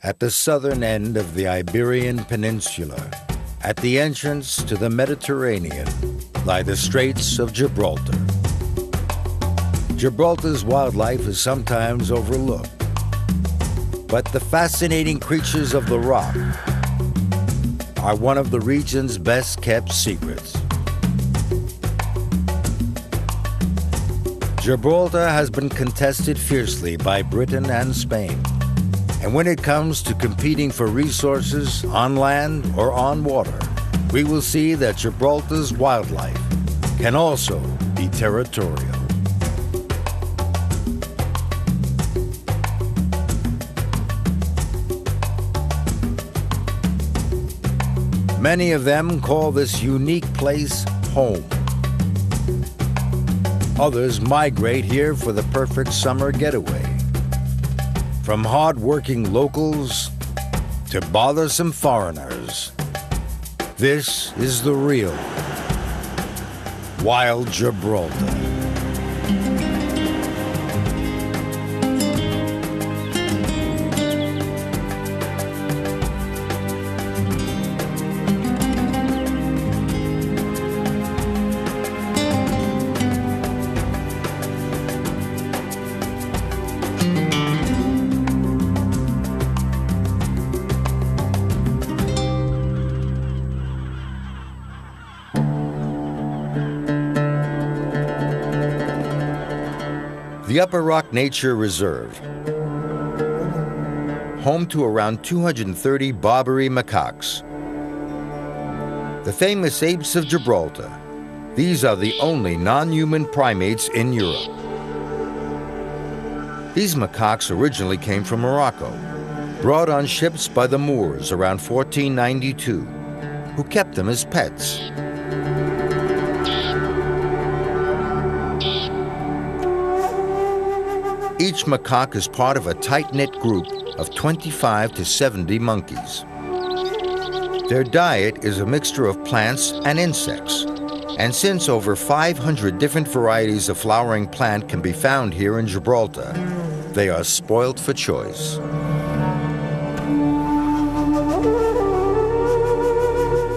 At the southern end of the Iberian Peninsula, at the entrance to the Mediterranean, lie the Straits of Gibraltar. Gibraltar's wildlife is sometimes overlooked, but the fascinating creatures of the rock are one of the region's best-kept secrets. Gibraltar has been contested fiercely by Britain and Spain. And when it comes to competing for resources on land or on water, we will see that Gibraltar's wildlife can also be territorial. Many of them call this unique place home. Others migrate here for the perfect summer getaway. From hard-working locals to bothersome foreigners, this is the real Wild Gibraltar. The Upper Rock Nature Reserve, home to around 230 Barbary macaques. The famous apes of Gibraltar, these are the only non-human primates in Europe. These macaques originally came from Morocco, brought on ships by the Moors around 1492, who kept them as pets. Each macaque is part of a tight-knit group of 25 to 70 monkeys. Their diet is a mixture of plants and insects, and since over 500 different varieties of flowering plant can be found here in Gibraltar, they are spoilt for choice.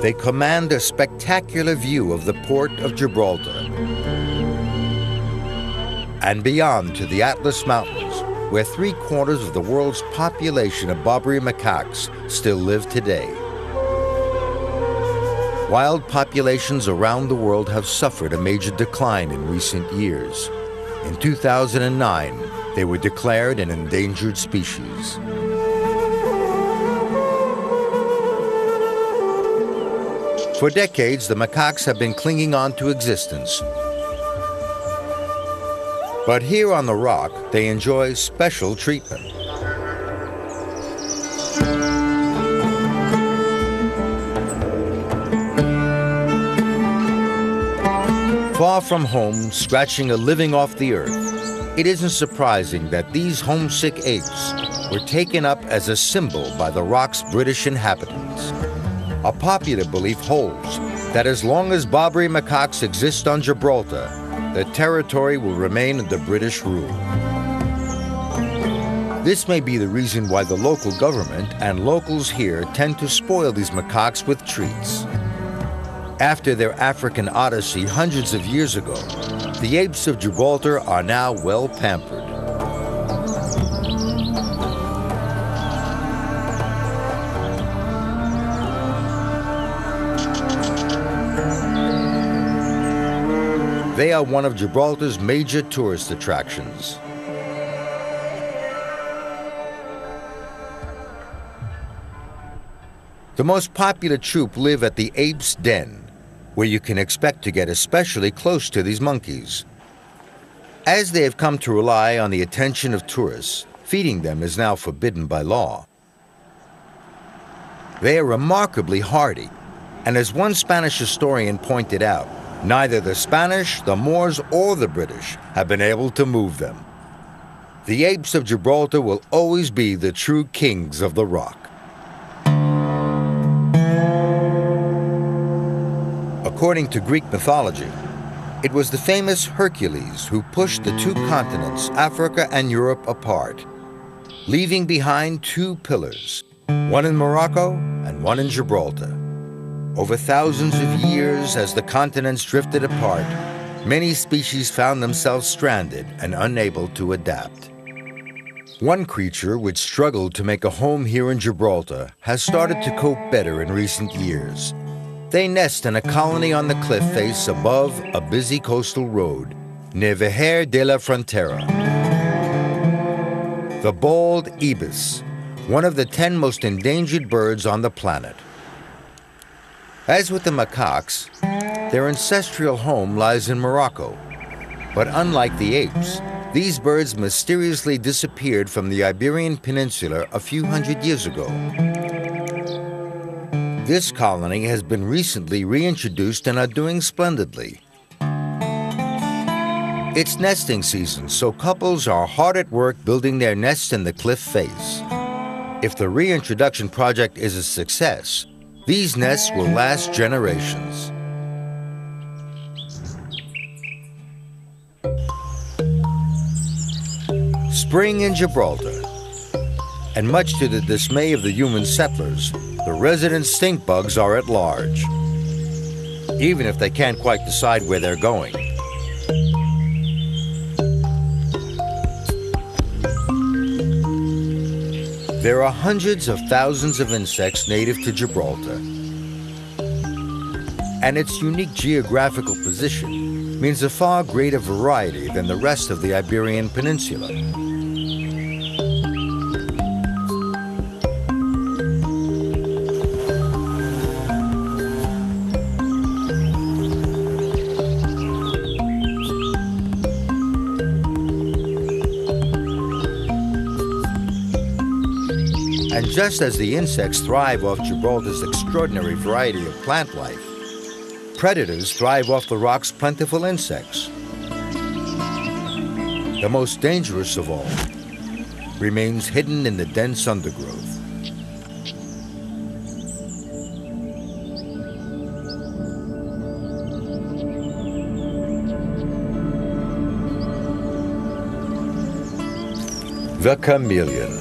They command a spectacular view of the port of Gibraltar and beyond to the Atlas Mountains, where 3/4 of the world's population of Barbary macaques still live today. Wild populations around the world have suffered a major decline in recent years. In 2009, they were declared an endangered species. For decades, the macaques have been clinging on to existence. But here on the rock, they enjoy special treatment. Far from home, scratching a living off the earth, it isn't surprising that these homesick apes were taken up as a symbol by the rock's British inhabitants. A popular belief holds that as long as Barbary macaques exist on Gibraltar, the territory will remain under British rule. This may be the reason why the local government and locals here tend to spoil these macaques with treats. After their African odyssey hundreds of years ago, the apes of Gibraltar are now well pampered. They are one of Gibraltar's major tourist attractions. The most popular troupe live at the Ape's Den, where you can expect to get especially close to these monkeys. As they have come to rely on the attention of tourists, feeding them is now forbidden by law. They are remarkably hardy, and as one Spanish historian pointed out, neither the Spanish, the Moors, or the British have been able to move them. The apes of Gibraltar will always be the true kings of the rock. According to Greek mythology, it was the famous Hercules who pushed the two continents, Africa and Europe, apart. leaving behind two pillars, one in Morocco and one in Gibraltar. Over thousands of years, as the continents drifted apart, many species found themselves stranded and unable to adapt. One creature which struggled to make a home here in Gibraltar has started to cope better in recent years. They nest in a colony on the cliff face above a busy coastal road near Vejer de la Frontera. The bald ibis, one of the 10 most endangered birds on the planet. As with the macaques, their ancestral home lies in Morocco. But unlike the apes, these birds mysteriously disappeared from the Iberian Peninsula a few hundred years ago. This colony has been recently reintroduced and are doing splendidly. It's nesting season, so couples are hard at work building their nests in the cliff face. If the reintroduction project is a success, these nests will last generations. Spring in Gibraltar. And much to the dismay of the human settlers, the resident stink bugs are at large, even if they can't quite decide where they're going. There are hundreds of thousands of insects native to Gibraltar, and its unique geographical position means a far greater variety than the rest of the Iberian Peninsula. And just as the insects thrive off Gibraltar's extraordinary variety of plant life, predators thrive off the rock's plentiful insects. The most dangerous of all remains hidden in the dense undergrowth. The chameleon.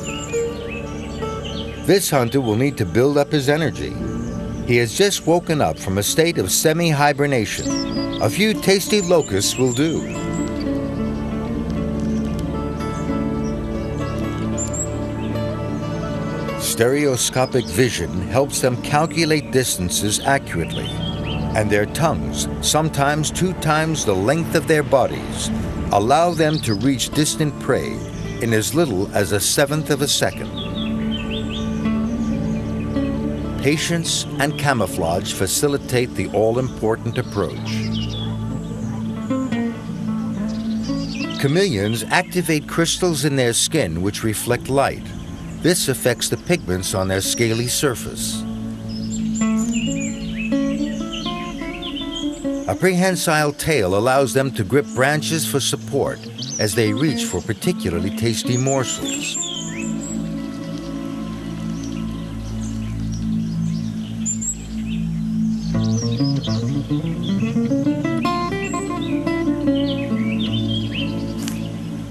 This hunter will need to build up his energy. He has just woken up from a state of semi-hibernation. A few tasty locusts will do. Stereoscopic vision helps them calculate distances accurately, and their tongues, sometimes 2 times the length of their bodies, allow them to reach distant prey in as little as 1/7 of a second. Patience and camouflage facilitate the all-important approach. Chameleons activate crystals in their skin which reflect light. This affects the pigments on their scaly surface. A prehensile tail allows them to grip branches for support as they reach for particularly tasty morsels.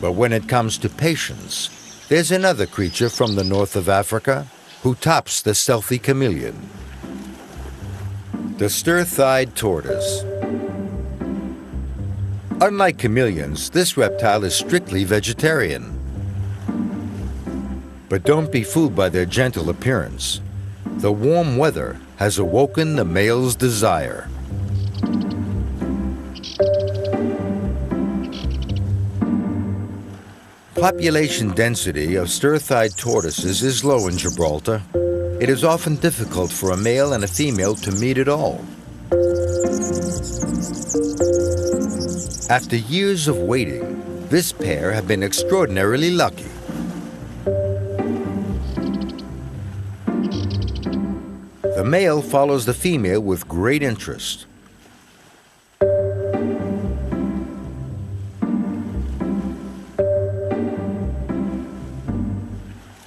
But when it comes to patience, there's another creature from the north of Africa who tops the stealthy chameleon. The stir-thighed tortoise. Unlike chameleons, this reptile is strictly vegetarian. But don't be fooled by their gentle appearance. The warm weather has awoken the male's desire. Population density of stir-thighed tortoises is low in Gibraltar. It is often difficult for a male and a female to meet at all. After years of waiting, this pair have been extraordinarily lucky. The male follows the female with great interest.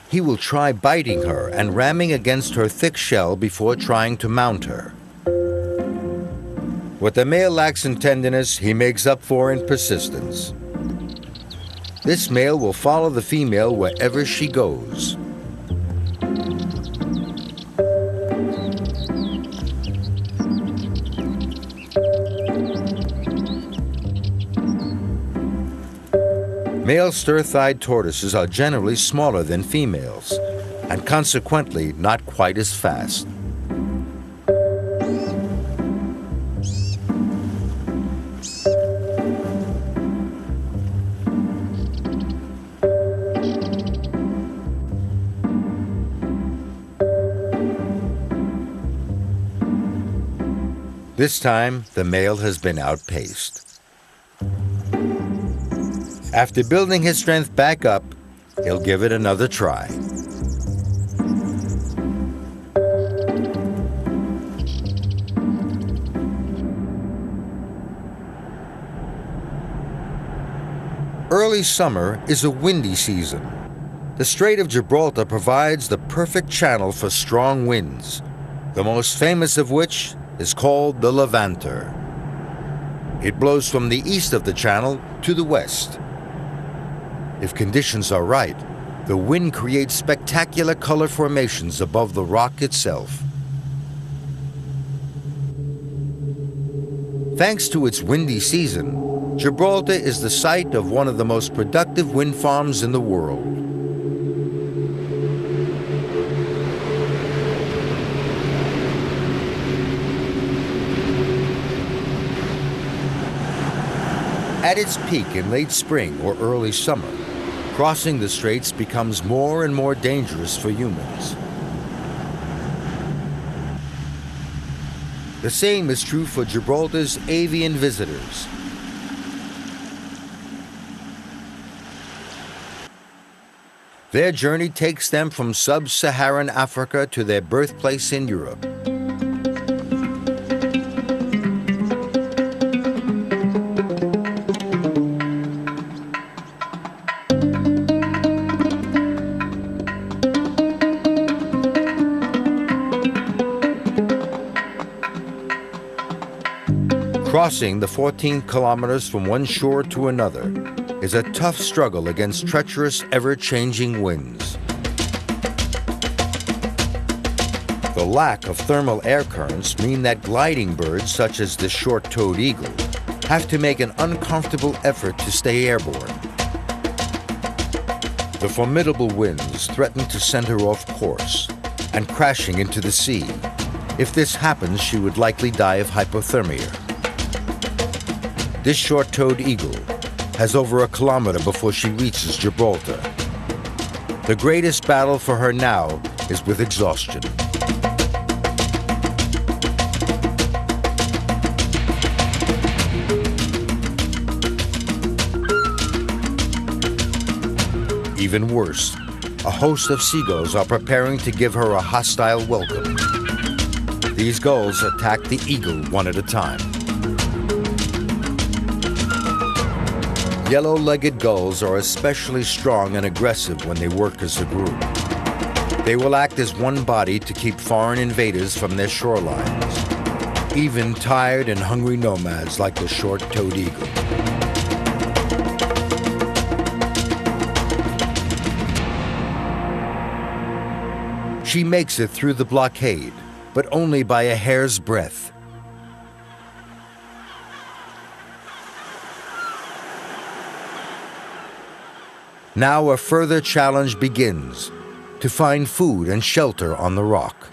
He will try biting her and ramming against her thick shell before trying to mount her. What the male lacks in tenderness, he makes up for in persistence. This male will follow the female wherever she goes. Male stir-thighed tortoises are generally smaller than females, and consequently not quite as fast. This time, the male has been outpaced. After building his strength back up, he'll give it another try. Early summer is a windy season. The Strait of Gibraltar provides the perfect channel for strong winds, the most famous of which is called the Levanter. It blows from the east of the channel to the west. If conditions are right, the wind creates spectacular color formations above the rock itself. Thanks to its windy season, Gibraltar is the site of one of the most productive wind farms in the world. At its peak in late spring or early summer, crossing the straits becomes more and more dangerous for humans. The same is true for Gibraltar's avian visitors. Their journey takes them from sub-Saharan Africa to their birthplace in Europe. Crossing the 14 kilometers from one shore to another is a tough struggle against treacherous, ever-changing winds. The lack of thermal air currents mean that gliding birds, such as the short-toed eagle, have to make an uncomfortable effort to stay airborne. The formidable winds threaten to send her off course and crashing into the sea. If this happens, she would likely die of hypothermia. This short-toed eagle has over a kilometer before she reaches Gibraltar. The greatest battle for her now is with exhaustion. Even worse, a host of seagulls are preparing to give her a hostile welcome. These gulls attack the eagle one at a time. Yellow-legged gulls are especially strong and aggressive when they work as a group. They will act as one body to keep foreign invaders from their shorelines, even tired and hungry nomads like the short-toed eagle. She makes it through the blockade, but only by a hair's breadth. Now a further challenge begins, to find food and shelter on the rock.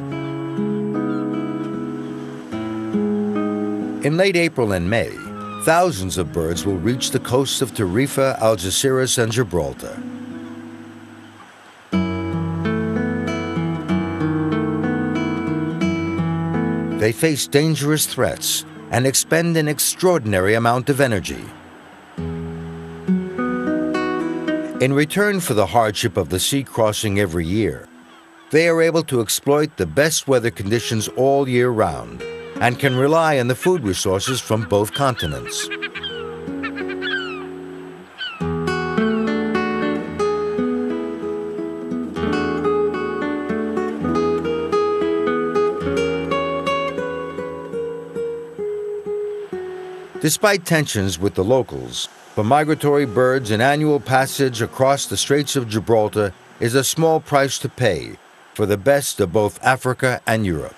In late April and May, thousands of birds will reach the coasts of Tarifa, Algeciras, and Gibraltar. They face dangerous threats and expend an extraordinary amount of energy. In return for the hardship of the sea crossing every year, they are able to exploit the best weather conditions all year round and can rely on the food resources from both continents. Despite tensions with the locals, For migratory birds, an annual passage across the Straits of Gibraltar is a small price to pay for the best of both Africa and Europe.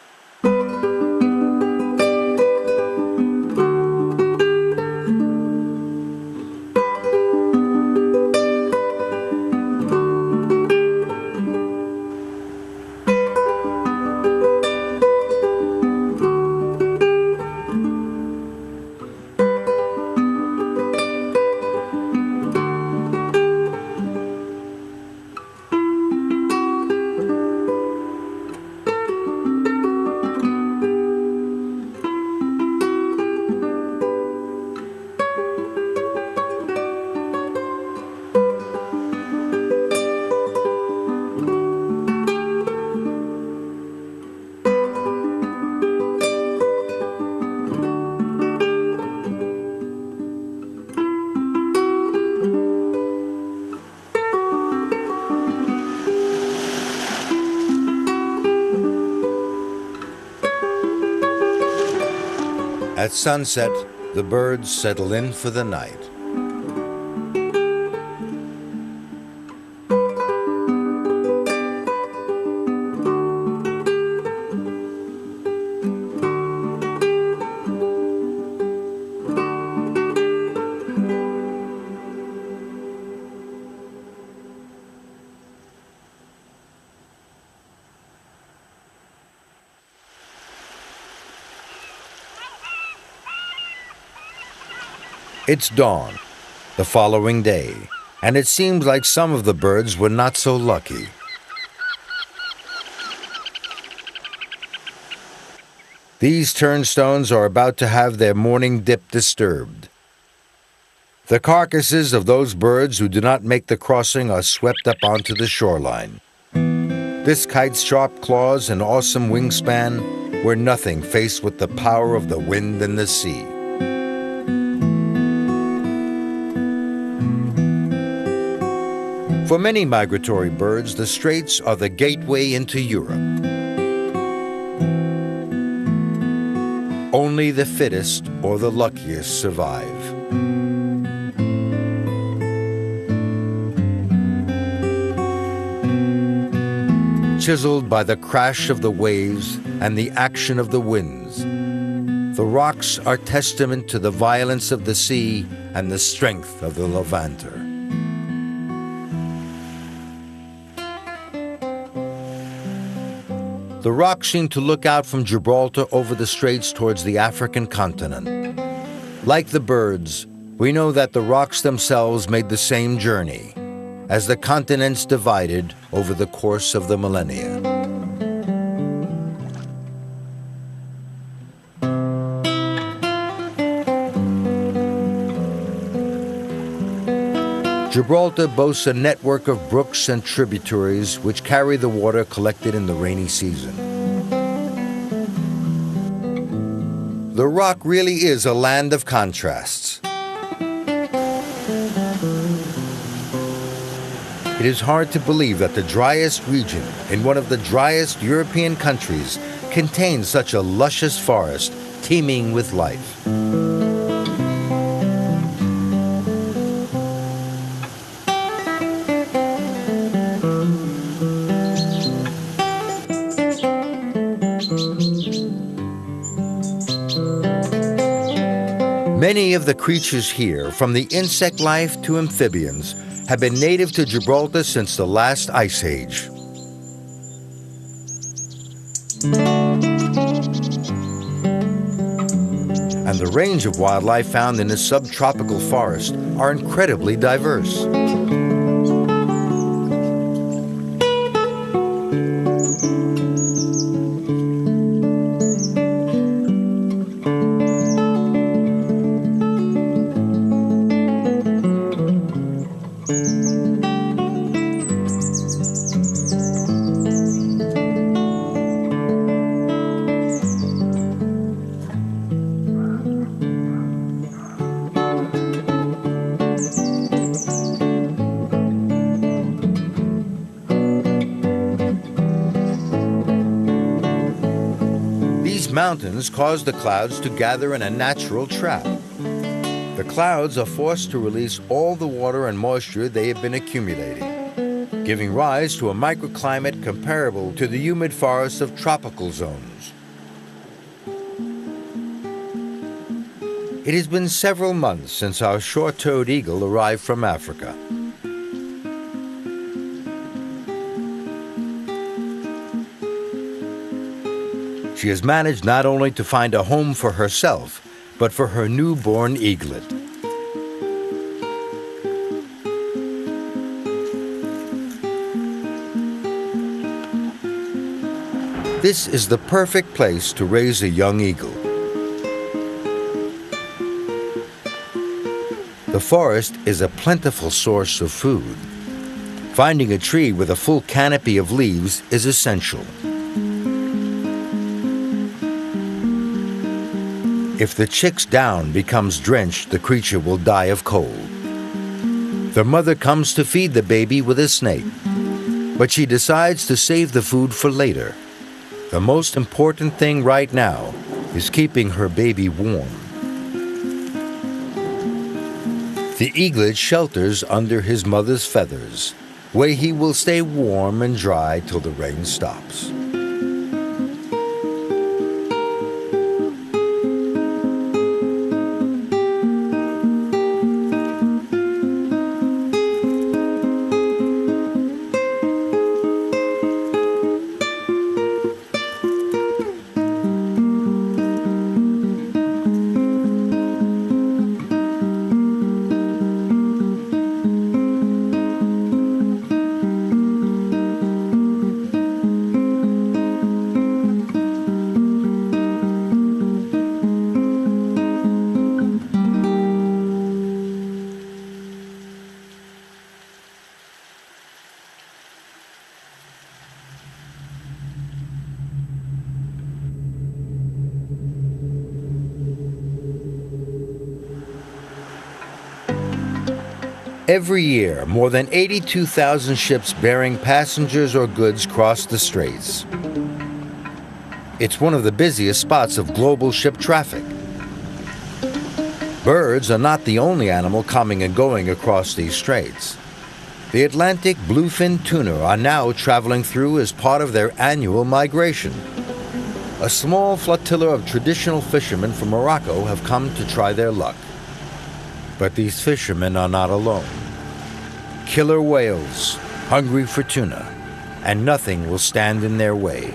At sunset, the birds settle in for the night. It's dawn, the following day, and it seems like some of the birds were not so lucky. These turnstones are about to have their morning dip disturbed. The carcasses of those birds who do not make the crossing are swept up onto the shoreline. This kite's sharp claws and awesome wingspan were nothing faced with the power of the wind and the sea. For many migratory birds, the Straits are the gateway into Europe. Only the fittest or the luckiest survive. Chiseled by the crash of the waves and the action of the winds, the rocks are testament to the violence of the sea and the strength of the Levanter. The rocks seem to look out from Gibraltar over the straits towards the African continent. Like the birds, we know that the rocks themselves made the same journey, as the continents divided over the course of the millennia. Gibraltar boasts a network of brooks and tributaries which carry the water collected in the rainy season. The Rock really is a land of contrasts. It is hard to believe that the driest region in one of the driest European countries contains such a luscious forest teeming with life. Many of the creatures here, from the insect life to amphibians, have been native to Gibraltar since the last ice age. And the range of wildlife found in this subtropical forest are incredibly diverse. Mountains cause the clouds to gather in a natural trap. The clouds are forced to release all the water and moisture they have been accumulating, giving rise to a microclimate comparable to the humid forests of tropical zones. It has been several months since our short-toed eagle arrived from Africa. She has managed not only to find a home for herself, but for her newborn eaglet. This is the perfect place to raise a young eagle. The forest is a plentiful source of food. Finding a tree with a full canopy of leaves is essential. If the chick's down becomes drenched, the creature will die of cold. The mother comes to feed the baby with a snake, but she decides to save the food for later. The most important thing right now is keeping her baby warm. The eaglet shelters under his mother's feathers, where he will stay warm and dry till the rain stops. Every year, more than 82,000 ships bearing passengers or goods cross the straits. It's one of the busiest spots of global ship traffic. Birds are not the only animal coming and going across these straits. The Atlantic bluefin tuna are now traveling through as part of their annual migration. A small flotilla of traditional fishermen from Morocco have come to try their luck. But these fishermen are not alone. Killer whales, hungry for tuna, and nothing will stand in their way,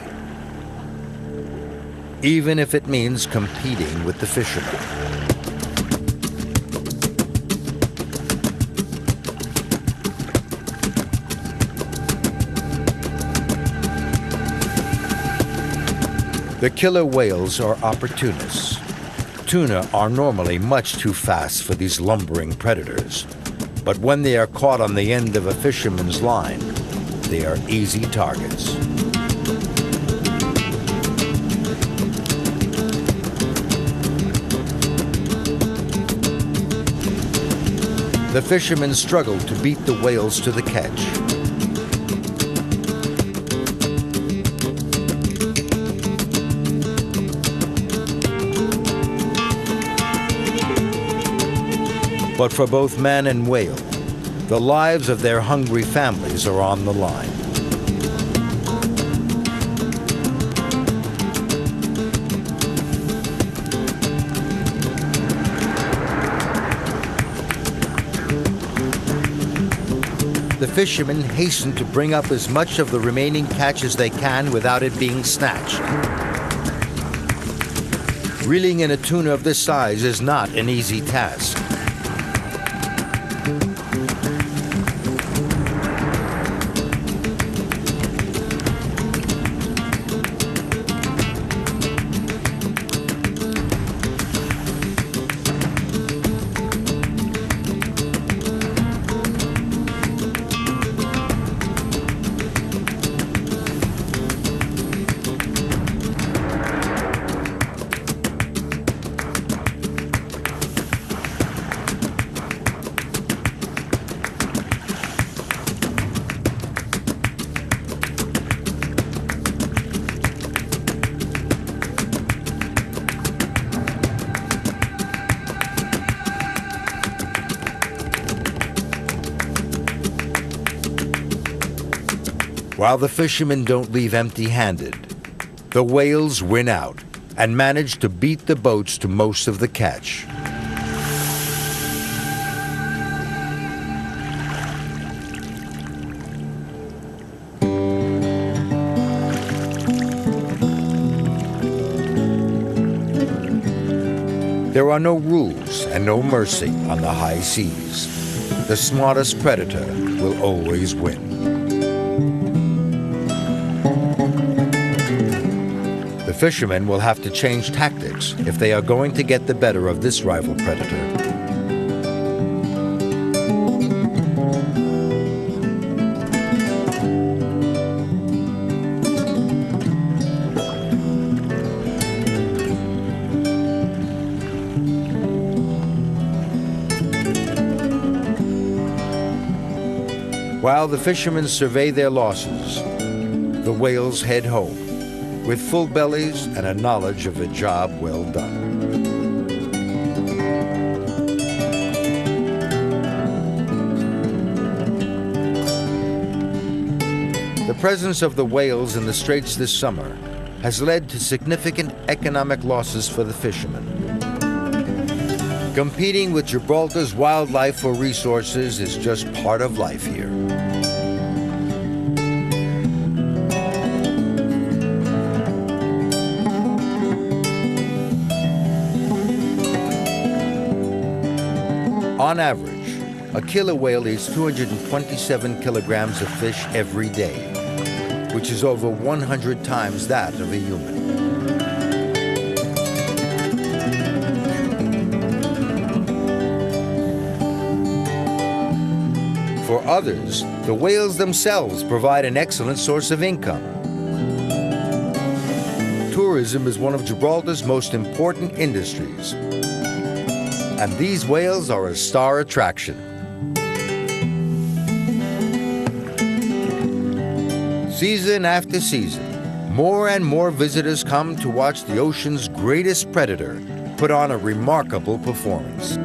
even if it means competing with the fishermen. The killer whales are opportunists. Tuna are normally much too fast for these lumbering predators, but when they are caught on the end of a fisherman's line, they are easy targets. The fishermen struggle to beat the whales to the catch. But for both man and whale, the lives of their hungry families are on the line. The fishermen hasten to bring up as much of the remaining catch as they can without it being snatched. Reeling in a tuna of this size is not an easy task. While the fishermen don't leave empty-handed, the whales win out and manage to beat the boats to most of the catch. There are no rules and no mercy on the high seas. The smartest predator will always win. The fishermen will have to change tactics if they are going to get the better of this rival predator. While the fishermen survey their losses, the whales head home with full bellies and a knowledge of a job well done. The presence of the whales in the straits this summer has led to significant economic losses for the fishermen. Competing with Gibraltar's wildlife for resources is just part of life here. On average, a killer whale eats 227 kilograms of fish every day, which is over 100 times that of a human. For others, the whales themselves provide an excellent source of income. Tourism is one of Gibraltar's most important industries, and these whales are a star attraction. Season after season, more and more visitors come to watch the ocean's greatest predator put on a remarkable performance.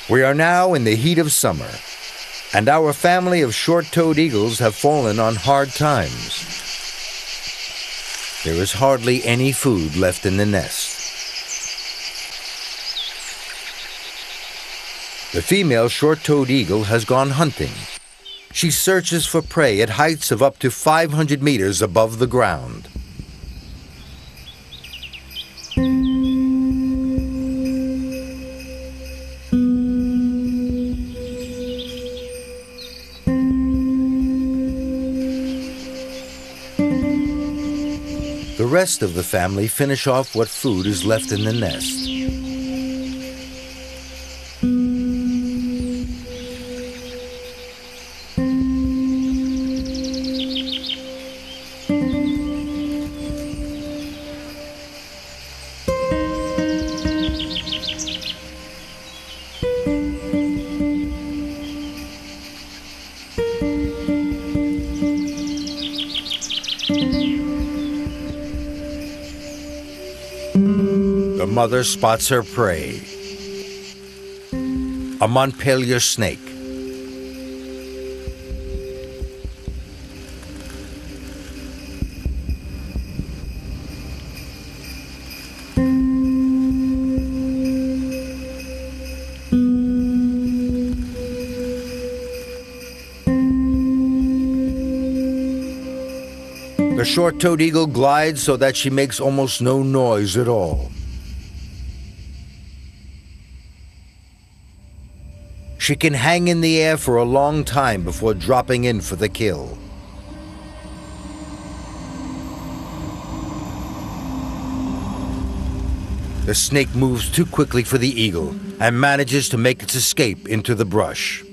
We are now in the heat of summer, and our family of short-toed eagles have fallen on hard times. There is hardly any food left in the nest. The female short-toed eagle has gone hunting. She searches for prey at heights of up to 500 meters above the ground. The rest of the family finish off what food is left in the nest. The mother spots her prey, a Montpelier snake. The short-toed eagle glides so that she makes almost no noise at all. She can hang in the air for a long time before dropping in for the kill. The snake moves too quickly for the eagle and manages to make its escape into the brush.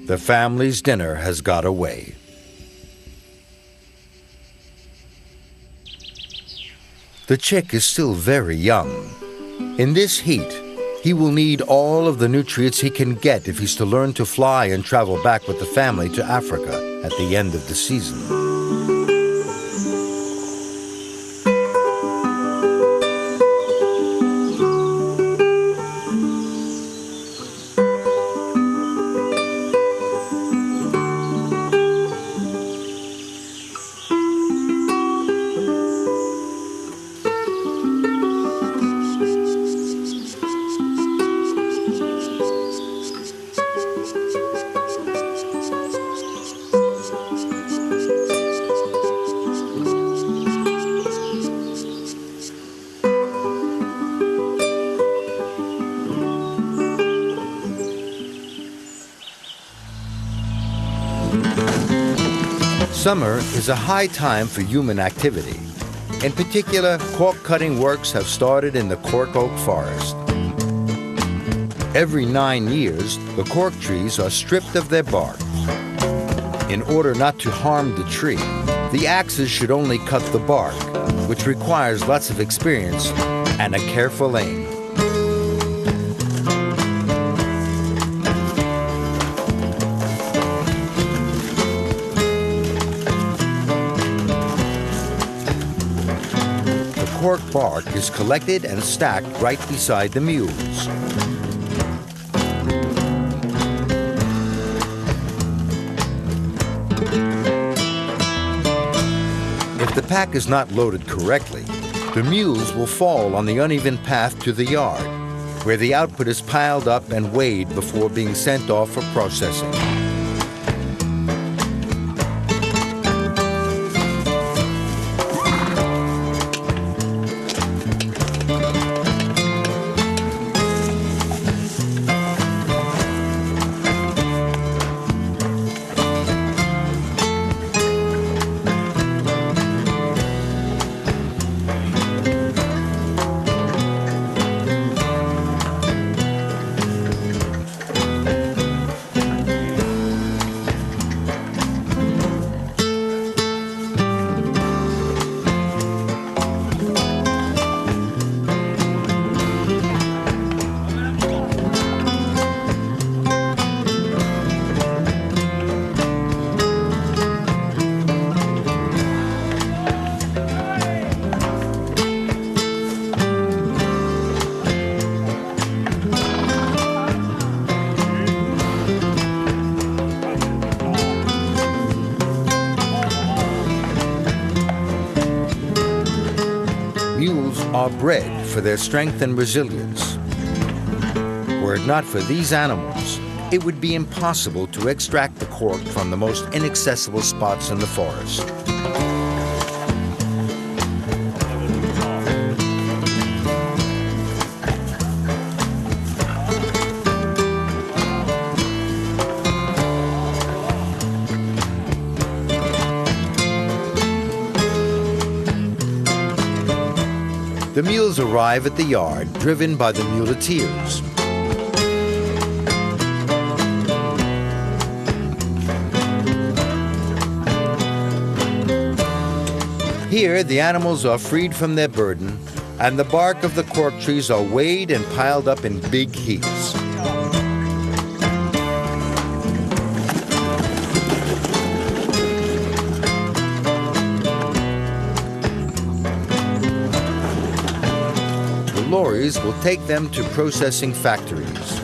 The family's dinner has got away. The chick is still very young. In this heat, he will need all of the nutrients he can get if he's to learn to fly and travel back with the family to Africa at the end of the season. Summer is a high time for human activity. In particular, cork-cutting works have started in the cork oak forest. Every 9 years, the cork trees are stripped of their bark. In order not to harm the tree, the axes should only cut the bark, which requires lots of experience and a careful aim. Cork bark is collected and stacked right beside the mules. If the pack is not loaded correctly, the mules will fall on the uneven path to the yard, where the output is piled up and weighed before being sent off for processing. Mules are bred for their strength and resilience. Were it not for these animals, it would be impossible to extract the cork from the most inaccessible spots in the forest. The mules arrive at the yard, driven by the muleteers. Here, the animals are freed from their burden, and the bark of the cork trees are weighed and piled up in big heaps. Lorries will take them to processing factories.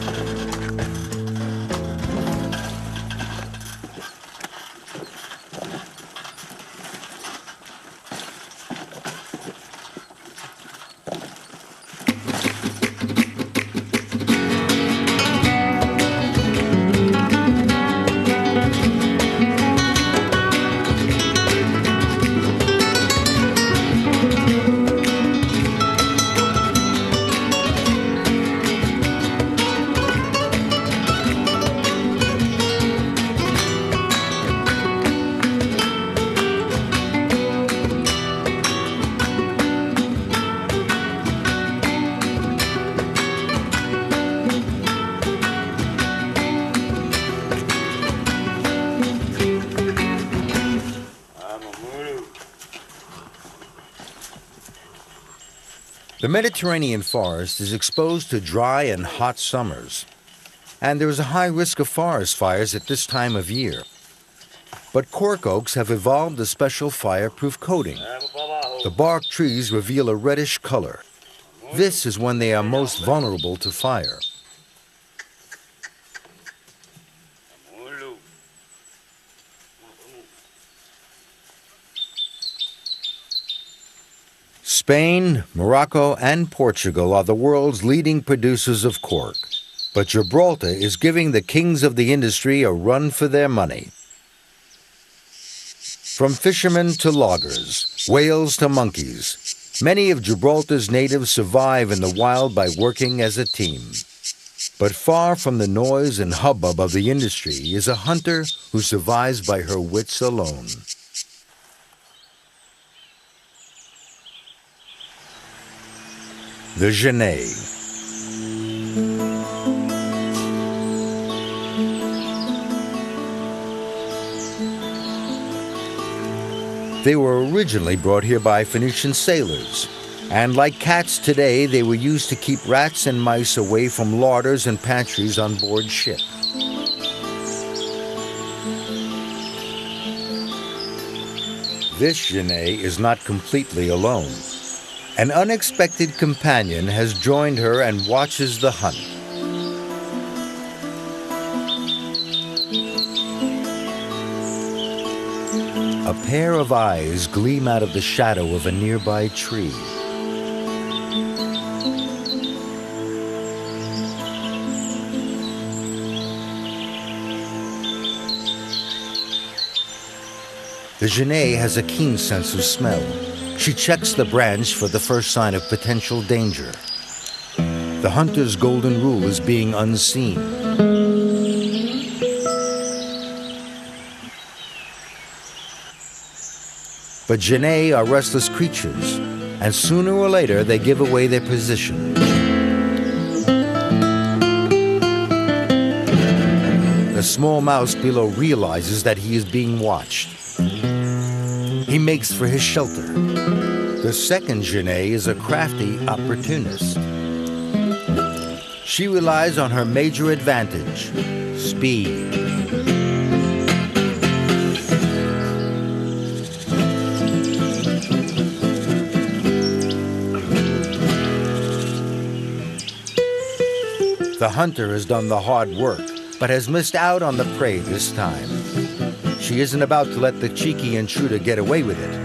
The Mediterranean forest is exposed to dry and hot summers, and there is a high risk of forest fires at this time of year. But cork oaks have evolved a special fireproof coating. The bark trees reveal a reddish color. This is when they are most vulnerable to fire. Spain, Morocco, and Portugal are the world's leading producers of cork. But Gibraltar is giving the kings of the industry a run for their money. From fishermen to loggers, whales to monkeys, many of Gibraltar's natives survive in the wild by working as a team. But far from the noise and hubbub of the industry is a hunter who survives by her wits alone. The Genet. They were originally brought here by Phoenician sailors, and like cats today, they were used to keep rats and mice away from larders and pantries on board ship. This Genet is not completely alone. An unexpected companion has joined her and watches the hunt. A pair of eyes gleam out of the shadow of a nearby tree. The Genet has a keen sense of smell. She checks the branch for the first sign of potential danger. The hunter's golden rule is being unseen. But Genet are restless creatures, and sooner or later they give away their position. The small mouse below realizes that he is being watched. He makes for his shelter. The second Genet is a crafty opportunist. She relies on her major advantage, speed. The hunter has done the hard work, but has missed out on the prey this time. She isn't about to let the cheeky intruder get away with it.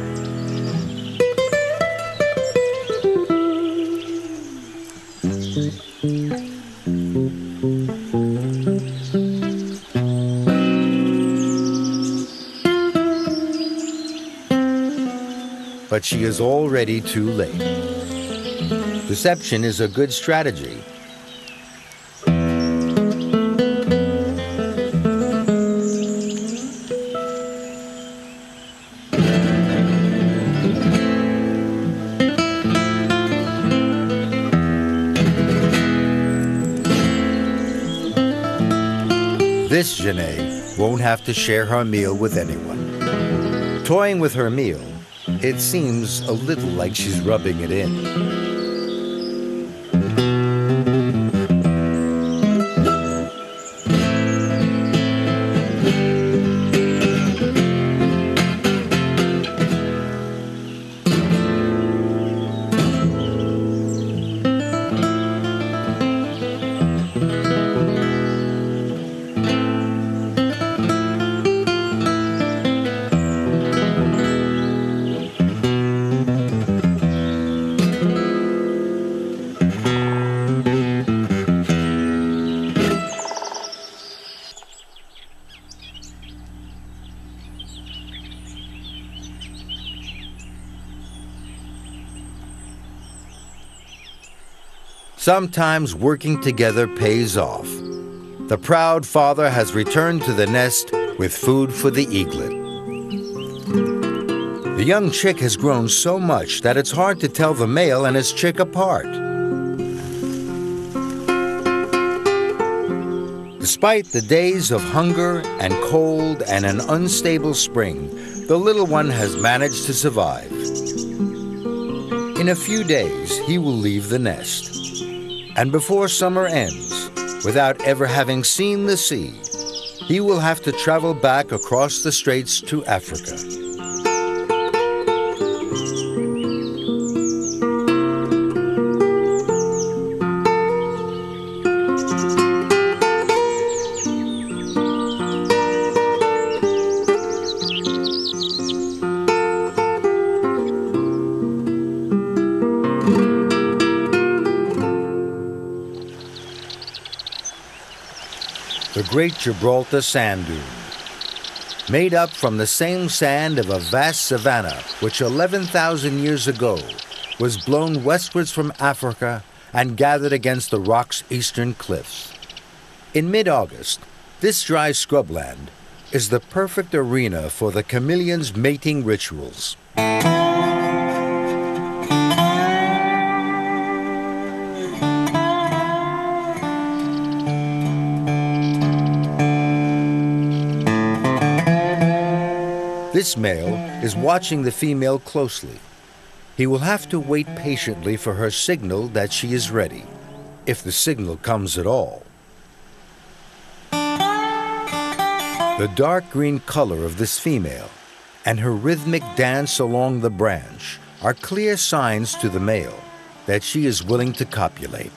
But she is already too late. Deception is a good strategy. This Genet won't have to share her meal with anyone. Toying with her meal, it seems a little like she's rubbing it in. Sometimes working together pays off. The proud father has returned to the nest with food for the eaglet. The young chick has grown so much that it's hard to tell the male and his chick apart. Despite the days of hunger and cold and an unstable spring, the little one has managed to survive. In a few days, he will leave the nest. And before summer ends, without ever having seen the sea, he will have to travel back across the straits to Africa. The Great Gibraltar Sand Dune, made up from the same sand of a vast savanna which 11,000 years ago was blown westwards from Africa and gathered against the rock's eastern cliffs. In mid-August, this dry scrubland is the perfect arena for the chameleon's mating rituals. This male is watching the female closely. He will have to wait patiently for her signal that she is ready, if the signal comes at all. The dark green color of this female and her rhythmic dance along the branch are clear signs to the male that she is willing to copulate.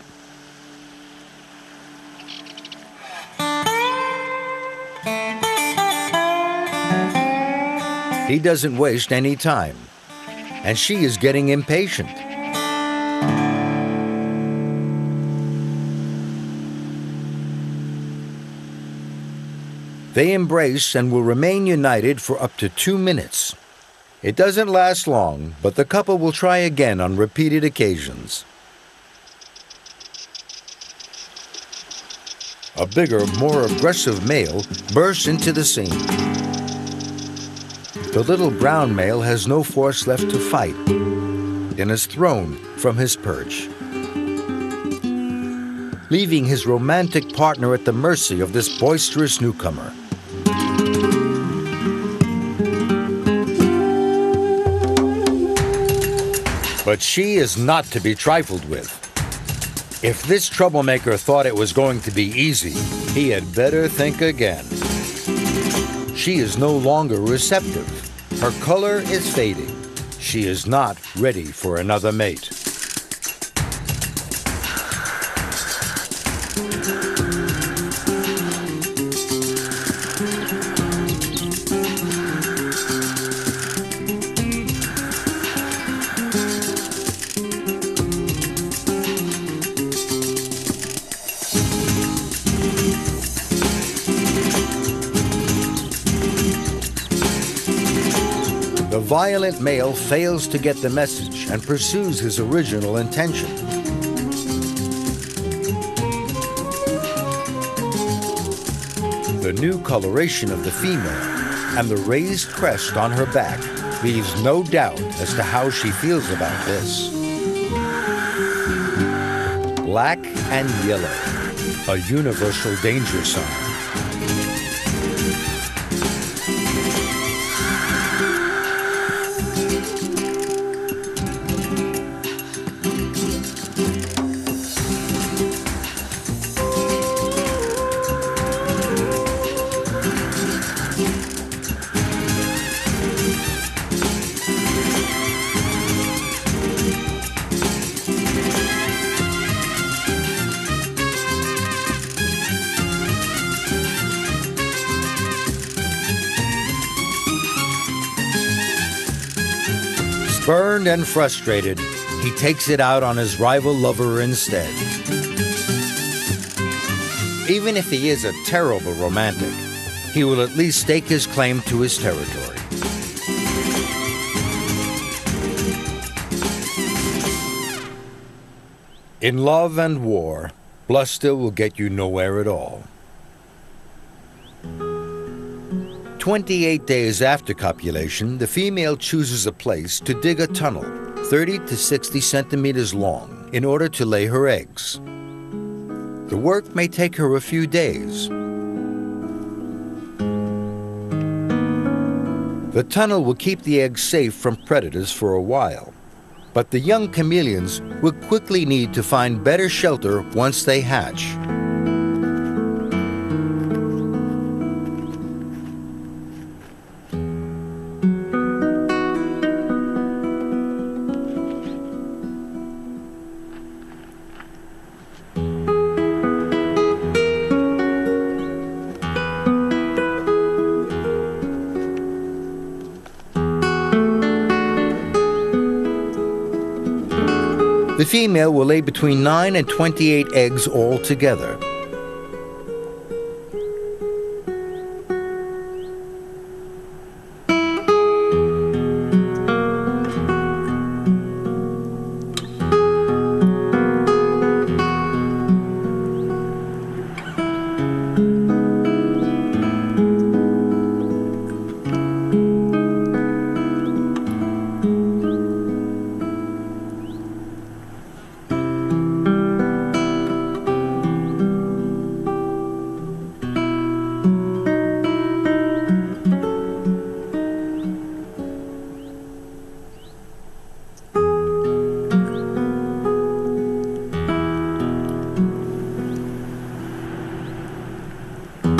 He doesn't waste any time, and she is getting impatient. They embrace and will remain united for up to 2 minutes. It doesn't last long, but the couple will try again on repeated occasions. A bigger, more aggressive male bursts into the scene. The little brown male has no force left to fight and is thrown from his perch, leaving his romantic partner at the mercy of this boisterous newcomer. But she is not to be trifled with. If this troublemaker thought it was going to be easy, he had better think again. She is no longer receptive. Her color is fading. She is not ready for another mate. The violent male fails to get the message and pursues his original intention. The new coloration of the female and the raised crest on her back leaves no doubt as to how she feels about this. Black and yellow, a universal danger sign. Burned and frustrated, he takes it out on his rival lover instead. Even if he is a terrible romantic, he will at least stake his claim to his territory. In love and war, bluster will get you nowhere at all. 28 days after copulation, the female chooses a place to dig a tunnel 30 to 60 centimeters long in order to lay her eggs. The work may take her a few days. The tunnel will keep the eggs safe from predators for a while. But the young chameleons will quickly need to find better shelter once they hatch. The female will lay between 9 and 28 eggs altogether.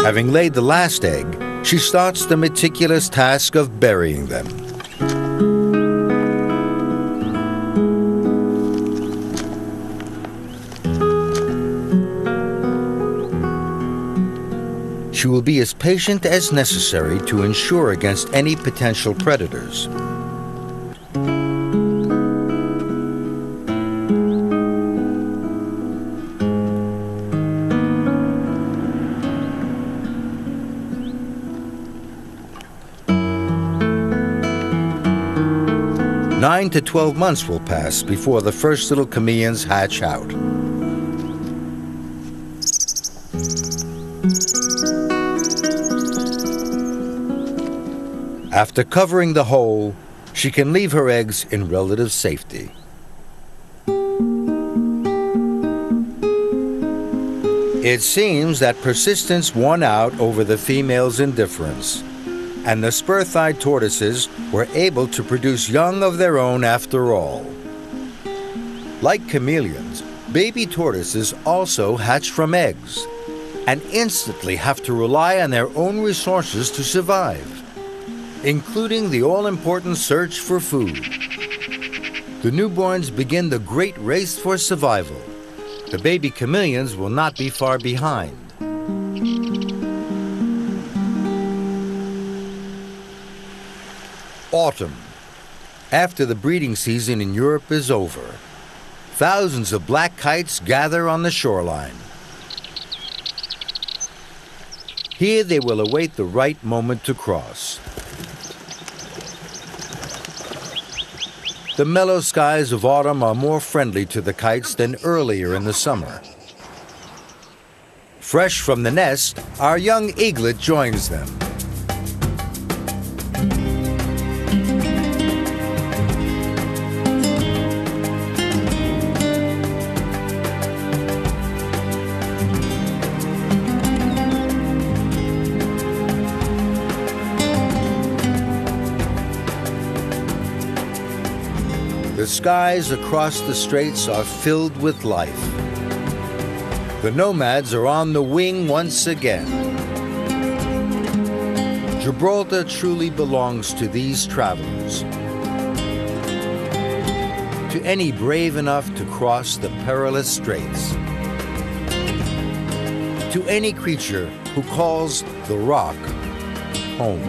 Having laid the last egg, she starts the meticulous task of burying them. She will be as patient as necessary to ensure against any potential predators. Nine to 12 months will pass before the first little chameleons hatch out. After covering the hole, she can leave her eggs in relative safety. It seems that persistence won out over the female's indifference, and the spur-thighed tortoises were able to produce young of their own after all. Like chameleons, baby tortoises also hatch from eggs and instantly have to rely on their own resources to survive, including the all-important search for food. The newborns begin the great race for survival. The baby chameleons will not be far behind. Autumn. After the breeding season in Europe is over, thousands of black kites gather on the shoreline. Here they will await the right moment to cross. The mellow skies of autumn are more friendly to the kites than earlier in the summer. Fresh from the nest, our young eaglet joins them. The skies across the straits are filled with life. The nomads are on the wing once again. Gibraltar truly belongs to these travelers, to any brave enough to cross the perilous straits, to any creature who calls the rock home.